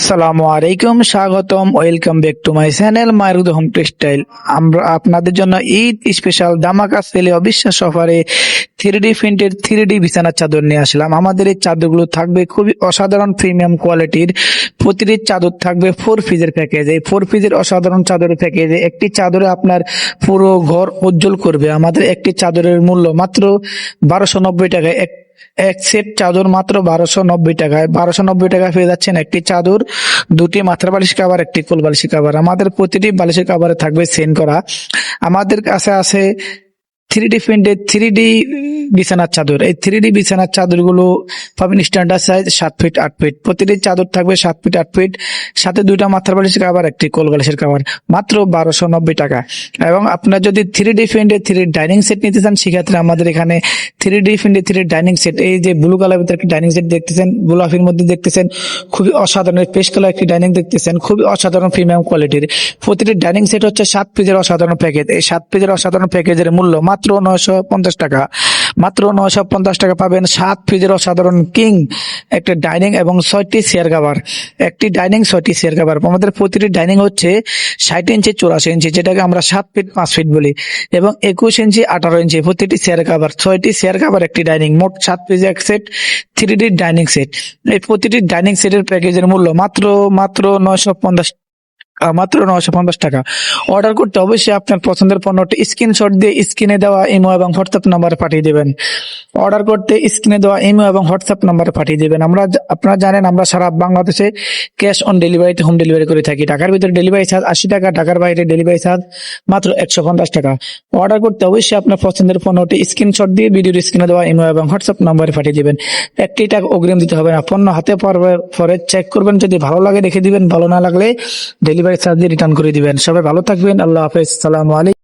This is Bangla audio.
আসসালামু আলাইকুম, স্বাগতম, welcome back to my channel মারুদ হোম টেক্সটাইল। আমরা আপনাদের জন্য ঈদ স্পেশাল ধামাকা সেলে অবিশ্বাস্য অফারে 3D প্রিন্টেড 3D বিছানার চাদর নিয়ে আসলাম। আমাদের এই চাদরগুলো থাকবে খুবই অসাধারণ প্রিমিয়াম কোয়ালিটির। প্রতিটি চাদর থাকবে 4 পিসের প্যাকেজে। 4 পিসের অসাধারণ চাদরের প্যাকেজে একটি চাদরে আপনার পুরো ঘর উজ্জ্বল করবে। আমাদের একটি চাদরের মূল্য মাত্র 1290 টাকায়। এক সেট চাদর মাত্র 1290 টাকায়। 1290 টাকায় পেয়ে যাচ্ছেন একটি চাদর, দুটি মাথার বালিশ কাভার, একটি কোল বালিশ কাভার। আমাদের প্রতিটি বালিশের কাভারে থাকবে সেন করা। আমাদের কাছে আছে 3D প্রিন্টেড 3D বিছানার চাদর। এই 3D বিছানার চাদরগুলো পাবেন স্ট্যান্ডার্ড সাইজ 7 ফিট 8 ফিট। প্রতিটি চাদর থাকবে 7 ফিট 8 ফিট, সাথে দুইটা মাথার বালিশের কাভার, একটি কোল বালিশের কাভার, মাত্র 1290 টাকা। এবং আপনার যদি 3D printed 3D dining set নিতে চান, সেক্ষেত্রে আমাদের এখানে 3D printed 3D dining set, এই যে ব্লু কালার ভিতরে একটি ডাইনিং সেট দেখতেছেন, গোলাপির মধ্যে দেখতেছেন, খুবই অসাধারণ। পেস্ট কালার একটি ডাইনিং দেখতেছেন, খুবই অসাধারণ প্রিমিয়াম কোয়ালিটির। প্রতিটি ডাইনিং সেট হচ্ছে 7 পিসের অসাধারণ প্যাকেজ। এই 7 পিসের অসাধারণ প্যাকেজের মূল্য মাত্র 950 টাকা। মাত্র 950 টাকা পাবেন 7 পিসের অসাধারণ কিং একটা ডাইনিং এবং 6টি চেয়ার কভার। একটি ডাইনিং 6টি চেয়ার কভার। আমাদের প্রতিটি ডাইনিং হচ্ছে 60 ইঞ্চি 84 ইঞ্চি, যেটাকে আমরা 7 ফিট 5 ফিট বলি, এবং 21 ইঞ্চি 18 ইঞ্চি। প্রতিটি চেয়ার কভার, 6টি চেয়ার কভার, একটি ডাইনিং, মোট 7 পিস এক সেট 3D ডাইনিং সেট। এই প্রতিটি ডাইনিং সেটের প্যাকেজের মূল্য মাত্র 950 টাকা। অর্ডার করতে অবশ্যই আপনার পছন্দের পণ্যটি স্ক্রিনশট দিয়ে স্ক্রিনে দেওয়া ইমো এবং হোয়াটসঅ্যাপ নম্বরে পাঠিয়ে দেবেন। অর্ডার করতে স্ক্রিনে দেওয়া ইমো এবং হোয়াটসঅ্যাপ নম্বরে পাঠিয়ে দেবেন। আপনারা জানেন আমরা সারা বাংলাদেশে ক্যাশ অন ডেলিভারিতে হোম ডেলিভারি করে থাকি। ঢাকার ভিতরে ডেলিভারি চার্জ 80 টাকা, ঢাকার বাইরে ডেলিভারি চার্জ মাত্র 150 টাকা। অর্ডার করতে অবশ্যই আপনার পছন্দের পণ্যটি স্ক্রিনশট দিয়ে ভিডিওর স্ক্রিনে দেওয়া ইমো এবং হোয়াটসঅ্যাপ নম্বরে পাঠিয়ে দিবেন। একটি টাকা অগ্রিম দিতে হবে না। পণ্য হাতে পরে চেক করবেন, যদি ভালো লাগে রেখে দিবেন, ভালো না লাগলে ডেলিভারি চার্জ দিয়ে রিটার্ন করে দিবেন। সবাই ভালো থাকবেন। আল্লাহ হাফেজ। সালামু আলাইকুম।